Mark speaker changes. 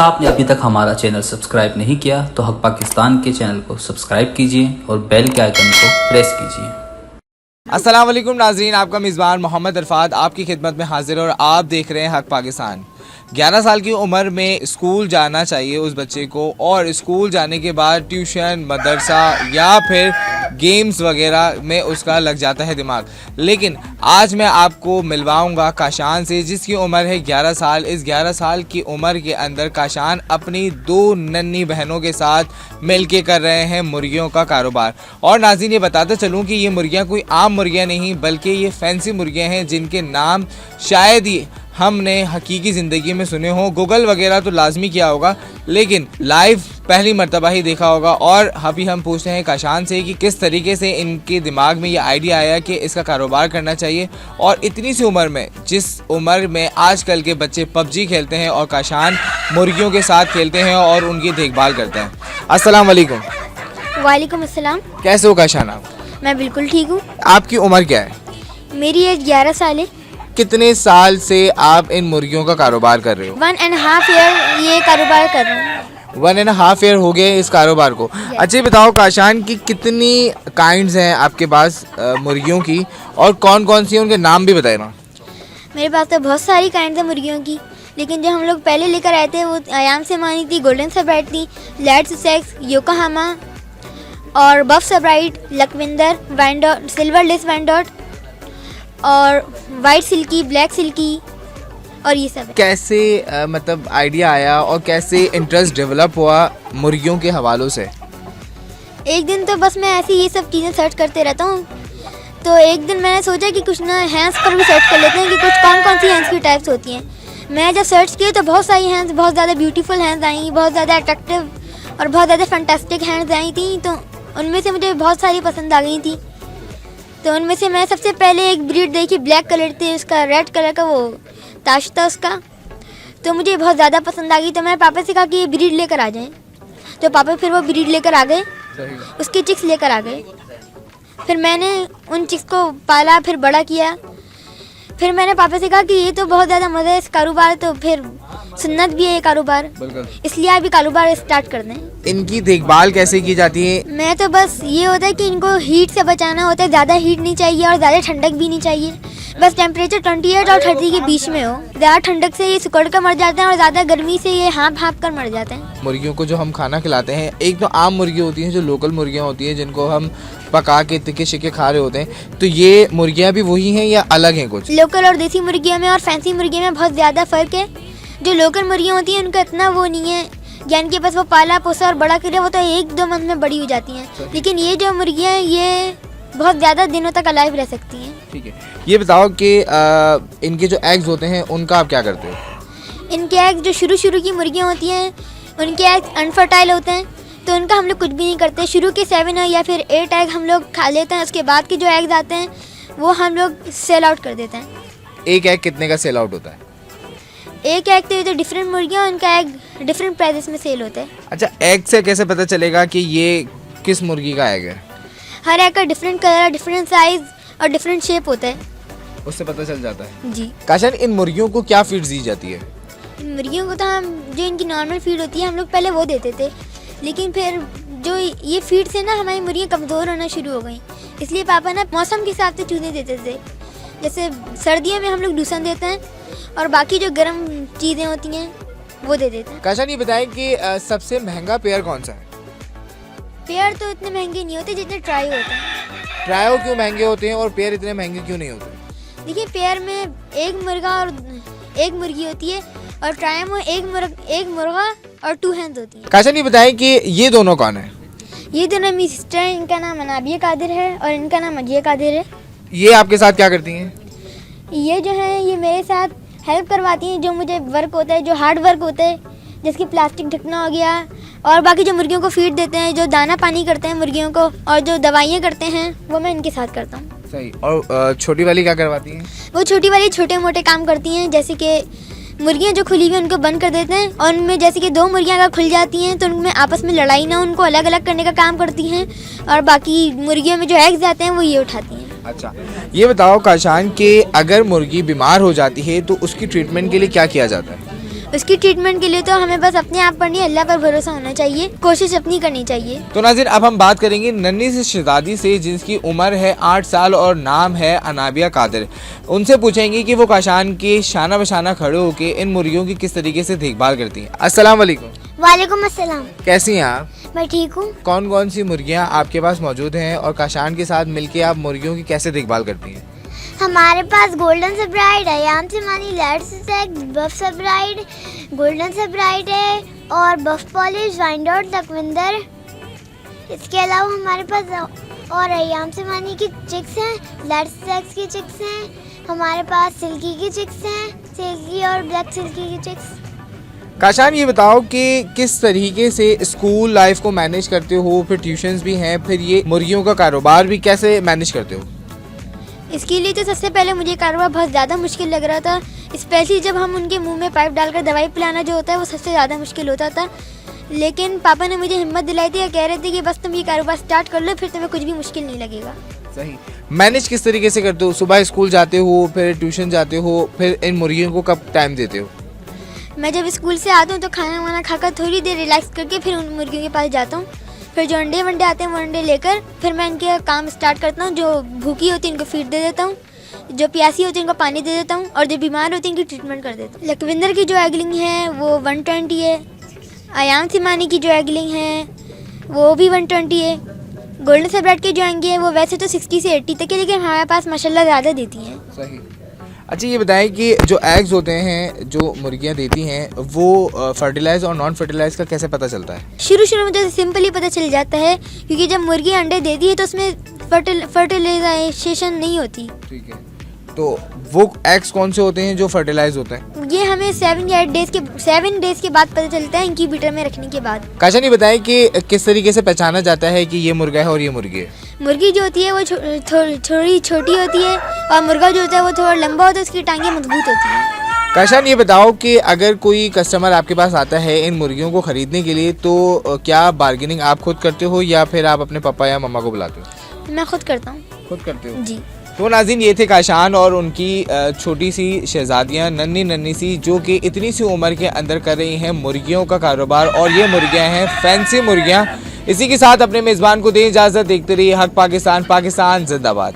Speaker 1: आपने अभी तक हमारा चैनल सब्सक्राइब नहीं किया तो हक पाकिस्तान के चैनल को सब्सक्राइब कीजिए और बेल के आइकन को प्रेस कीजिए।
Speaker 2: अस्सलाम वालेकुम नाज़रीन, आपका मेज़बान मोहम्मद अरफात आपकी खिदमत में हाजिर और आप देख रहे हैं हक पाकिस्तान। 11 साल की उम्र में स्कूल जाना चाहिए उस बच्चे को, और स्कूल जाने के बाद ट्यूशन, मदरसा या फिर गेम्स वगैरह में उसका लग जाता है दिमाग। लेकिन आज मैं आपको मिलवाऊंगा काशान से, जिसकी उम्र है 11 साल। इस 11 साल की उम्र के अंदर काशान अपनी 2 नन्ही बहनों के साथ मिलके कर रहे हैं मुर्गियों का कारोबार। और नाज़रीन, ये बताता चलूँ कि ये मुर्गियाँ कोई आम मुर्गियाँ नहीं बल्कि ये फैंसी मुर्गियाँ हैं, जिनके नाम शायद ही हमने हकीकी ज़िंदगी में सुने हो। गूगल वगैरह तो लाजमी किया होगा, लेकिन लाइव पहली मर्तबा ही देखा होगा। और अभी हम पूछते हैं काशान से कि किस तरीके से इनके दिमाग में ये आइडिया आया कि इसका कारोबार करना चाहिए, और इतनी सी उम्र में, जिस उम्र में आजकल के बच्चे पबजी खेलते हैं और काशान मुर्गियों के साथ खेलते हैं और उनकी देखभाल करते हैं। अस्सलाम वालेकुम।
Speaker 3: वालेकुम अस्सलाम।
Speaker 2: कैसे हो काशान आप?
Speaker 3: मैं बिल्कुल ठीक हूँ।
Speaker 2: आपकी उम्र क्या है?
Speaker 3: मेरी एज 11 साल है।
Speaker 2: कितने साल से आप इन मुर्गियों का कारोबार कर रहे हो?
Speaker 3: 1.5 ईयर ये कारोबार कर रहा हूँ।
Speaker 2: 1.5 ईयर हो गए इस कारोबार को। अच्छा, ये बताओ काशान की कितनी काइंड्स हैं आपके पास मुर्गियों की, और कौन कौन सी हैं, उनके नाम भी बताए ना।
Speaker 3: मेरे पास तो बहुत सारी काइंड है मुर्गियों की, लेकिन जो हम लोग पहले लेकर आए थे वो आयाम से मानी थी, गोल्डन सबराइट थी, लैड सुसेक्स, योकोहामा और बफ सबराइट, लकविंदर, वाइंडॉट, सिल्वर लेस वाइंडॉट और वाइट सिल्की, ब्लैक सिल्की और ये सब।
Speaker 2: कैसे मतलब आइडिया आया और कैसे इंटरेस्ट डेवलप हुआ मुर्गियों के हवालों से?
Speaker 3: एक दिन तो बस मैं ऐसे ये सब चीज़ें सर्च करते रहता हूँ, तो एक दिन मैंने सोचा कि कुछ ना हैंड्स पर भी सर्च कर लेते हैं कि कुछ कौन कौन सी हैंड्स की टाइप्स होती हैं। मैं जब सर्च किए तो बहुत सारी हैंड्स, बहुत ज़्यादा ब्यूटीफुल हैंड्स आई, बहुत ज़्यादा अट्रैक्टिव और बहुत ज़्यादा फैंटास्टिक हैंड्स आई थी। तो उनमें से मुझे बहुत सारी पसंद आ गई थी। तो उनमें से मैं सबसे पहले एक ब्रीड देखी, ब्लैक कलर थी उसका, रेड कलर का वो ताश था उसका, तो मुझे बहुत ज़्यादा पसंद आ गई। तो मैं पापा से कहा कि ये ब्रीड लेकर आ जाएं, तो पापा फिर वो ब्रीड लेकर आ गए, उसके चिक्स लेकर आ गए। फिर मैंने उन चिक्स को पाला, फिर बड़ा किया। फिर मैंने पापा से कहा कि ये तो बहुत ज़्यादा मज़ा है इस कारोबार, तो फिर सुन्नत भी है ये कारोबार, इसलिए अभी कारोबार स्टार्ट कर दें।
Speaker 2: इनकी देखभाल कैसे की जाती है?
Speaker 3: मैं तो बस ये होता है कि इनको हीट से बचाना होता है, ज़्यादा हीट नहीं चाहिए और ज़्यादा ठंडक भी नहीं चाहिए, बस टेम्परेचर 28 और 30 के बीच में हो। ज़्यादा ठंडक से ये सिकुड़ कर मर जाते हैं और ज़्यादा गर्मी से ये हाँप कर मर जाते हैं।
Speaker 2: मुर्गियों को जो हम खाना खिलाते हैं, एक तो आम मुर्गी होती हैं जो लोकल मुर्गियाँ होती हैं जिनको हम पका के तिक्के शिक्के खा रहे होते हैं, तो ये मुर्गियाँ भी वही हैं या अलग हैं कुछ?
Speaker 3: लोकल और देसी मुर्गियों में और फैंसी मुर्गियों में बहुत ज़्यादा फ़र्क है। जो लोकल मुर्गियाँ होती हैं उनका इतना वो नहीं है, यानी कि बस वो पाला पोसा और बड़ा करे, वो तो 1-2 मंथ में बड़ी हो जाती हैं। लेकिन ये जो मुर्गियाँ हैं ये बहुत ज़्यादा दिनों तक अलाइव रह सकती हैं।
Speaker 2: ठीक है, ये बताओ कि इनके जो एग्स होते हैं उनका आप क्या करते हो?
Speaker 3: इनके एग्स जो शुरू की मुर्गियाँ होती हैं उनके एग्स अनफर्टाइल होते हैं, तो उनका हम लोग कुछ भी नहीं करते। शुरू के 7 या फिर 8 एग हम लोग खा लेते हैं, उसके बाद के जो एग्स आते हैं वो हम लोग सेल आउट कर देते हैं।
Speaker 2: एक एग कितने का सेल आउट होता है?
Speaker 3: एक एग तो डिफरेंट मुर्गियाँ, उनका एग डिफरेंट प्राइसेस में सेल होता है।
Speaker 2: अच्छा, एग से कैसे पता चलेगा कि ये किस मुर्गी का एग है?
Speaker 3: हर एग का डिफरेंट कलर, डिफरेंट साइज और डिफरेंट शेप होता है,
Speaker 2: उससे पता चल जाता है
Speaker 3: जी।
Speaker 2: काशान, इन मुर्गियों को क्या फीड दी जाती है?
Speaker 3: इन मुर्गियों को तो हम जो इनकी नॉर्मल फीड होती है हम लोग पहले वो देते थे, लेकिन फिर जो ये फीड से ना हमारी मुर्गियाँ कमज़ोर होना शुरू हो गई, इसलिए पापा ना मौसम के हिसाब से चूज़े देते थे। जैसे सर्दियों में हम लोग डूसन देते हैं और बाकी जो गर्म चीज़ें होती हैं वो दे देते हैं।
Speaker 2: काशान, ये बताएं कि सबसे महंगा पेयर कौन सा है?
Speaker 3: पेयर तो इतने महंगे नहीं होते जितने ट्राई होते हैं।
Speaker 2: ट्रायो क्यों महंगे होते हैं और पेयर इतने महंगे क्यों नहीं होते?
Speaker 3: देखिए, पेयर में एक मुर्गा और एक मुर्गी होती है, और ट्राई में एक मुर्गा और 2 हैंस होती हैं।
Speaker 2: काशान, ये बताएं कि ये दोनों कौन है?
Speaker 3: ये दोनों मेरी सिस्टर हैं, इनका नाम अनाबिया कादिर है और इनका नाम अजिया कादिर है।
Speaker 2: ये आपके साथ क्या करती हैं?
Speaker 3: ये जो है ये मेरे साथ हेल्प करवाती हैं, जो मुझे वर्क होता है, जो हार्ड वर्क होता है, जैसे प्लास्टिक ढकना हो गया, और बाकी जो मुर्गियों को फीड देते हैं, जो दाना पानी करते हैं मुर्गियों को, और जो दवाइयाँ करते हैं वो मैं इनके साथ करता हूँ।
Speaker 2: सही। और छोटी वाली क्या करवाती हैं?
Speaker 3: वो छोटी वाली छोटे मोटे काम करती हैं, जैसे कि मुर्गियाँ जो खुली हुई उनको बंद कर देते हैं, और उनमें जैसे कि 2 मुर्गियाँ अगर खुल जाती हैं तो उनमें आपस में लड़ाई ना, उनको अलग अलग करने का काम करती हैं, और बाकी मुर्गियों में जो एग्स आते हैं वो ये उठाती हैं।
Speaker 2: अच्छा, ये बताओ काशान कि अगर मुर्गी बीमार हो जाती है तो उसकी ट्रीटमेंट के लिए क्या किया जाता है?
Speaker 3: उसकी ट्रीटमेंट के लिए तो हमें बस अपने आप पर नहीं अल्लाह पर भरोसा होना चाहिए, कोशिश अपनी करनी चाहिए।
Speaker 2: तो नाज़रीन, अब हम बात करेंगे नन्ही सी शहजादी से जिसकी उम्र है 8 साल और नाम है अनाबिया कादिर। उनसे पूछेंगे कि वो काशान के शाना बशाना खड़े होकर इन मुर्गियों की किस तरीके से देखभाल करती हैं। अस्सलाम वालेकुम।
Speaker 3: वालेकुम अस्सलाम।
Speaker 2: कैसी हैं आप?
Speaker 3: मैं ठीक हूँ।
Speaker 2: कौन कौन सी मुर्गियाँ आपके पास मौजूद हैं और काशान के साथ मिलके आप मुर्गियों की कैसे देखभाल करती हैं?
Speaker 3: हमारे पास golden Sebright, Ayam Cemani, let's सेक, बफ सेब्राइड, गोल्डन सेब्राइड है और बफ पॉलिश, वाइंडोर, लकविंदर। इसके अलावा हमारे पास और अयान सिमानी की चिक्स हैं, लेट्स सेक्स की चिक्स हैं, हमारे पास सिल्की की चिक्स हैं, सिल्की और ब्लैक सिल्की की चिक्स।
Speaker 2: काशान, ये बताओ कि किस तरीके से स्कूल लाइफ को मैनेज करते हो, फिर ट्यूशन्स भी हैं, फिर ये मुर्गियों का कारोबार भी कैसे मैनेज करते हो?
Speaker 3: इसके लिए तो सबसे पहले मुझे कारोबार बहुत ज़्यादा मुश्किल लग रहा था, स्पेशली जब हम उनके मुंह में पाइप डालकर दवाई पिलाना जो होता है वो सबसे ज़्यादा मुश्किल होता था। लेकिन पापा ने मुझे हिम्मत दिलाई थी और कह रहे थे कि बस तुम ये कारोबार स्टार्ट कर लो, फिर तुम्हें कुछ भी मुश्किल नहीं लगेगा।
Speaker 2: सही। मैनेज किस तरीके से करते हो? सुबह स्कूल जाते हो, फिर ट्यूशन जाते हो, फिर इन मुर्गियों को कब टाइम देते हो?
Speaker 3: मैं जब स्कूल से आता हूँ तो खाना वाना खाकर थोड़ी देर रिलैक्स करके फिर उन मुर्गियों के पास जाता हूँ। फिर जो अंडे वंडे आते हैं वो अंडे लेकर फिर मैं इनके काम स्टार्ट करता हूँ। जो भूखी होती है इनको फीड दे देता हूँ, जो प्यासी होती है इनको पानी दे देता हूँ और जो बीमार होती है इनकी ट्रीटमेंट कर देता हूँ। लखविंदर की जो एगलिंग है वो 120 है, अयान सिमानी की जो एगलिंग है वो भी 120 है, गोल्डन सेब्राइड के जो आएंगे हैं वो वैसे तो 60 से 80 तक है, लेकिन हमारे पास माशाल्लाह ज़्यादा देती हैं।
Speaker 2: सही। अच्छा, ये बताएं कि जो एग्स होते हैं जो मुर्गियां देती हैं वो फर्टिलाइज और नॉन फर्टिलाइज का कैसे पता चलता है?
Speaker 3: शुरू में तो सिंपल ही पता चल जाता है, क्योंकि जब मुर्गी अंडे देती है तो उसमें फर्टिलाइजेशन नहीं होती।
Speaker 2: ठीक है, तो वो एग्स कौन से होते हैं जो फर्टिलाइज होते हैं?
Speaker 3: ये हमें 7 या 8 डेज के बाद पता चलता है, इंक्यूबेटर में रखने के बाद।
Speaker 2: काशान, ये बताएं कि किस तरीके से पहचाना जाता है कि ये मुर्गा है और ये मुर्गी है?
Speaker 3: मुर्गी जो होती है वो थोड़ी छोटी होती है और मुर्गा जो होता है वो थोड़ा लंबा होता है, उसकी टांगें मजबूत होती हैं।
Speaker 2: काशान, ये बताओ कि अगर कोई कस्टमर आपके पास आता है इन मुर्गियों को ख़रीदने के लिए तो क्या बार्गेनिंग आप खुद करते हो या फिर आप अपने पापा या मम्मा को बुलाते हो?
Speaker 3: मैं खुद करता हूँ।
Speaker 2: खुद करते हो
Speaker 3: जी।
Speaker 2: तो नाज़रीन, ये थे काशान और उनकी छोटी सी शहजादियाँ नन्ही सी जो कि इतनी सी उम्र के अंदर कर रही हैं मुर्गियों का कारोबार, और ये मुर्गियाँ हैं फैंसी मुर्गियाँ। इसी के साथ अपने मेज़बान को दें इजाज़त। देखते रहिए हक पाकिस्तान, पाकिस्तान जिंदाबाद।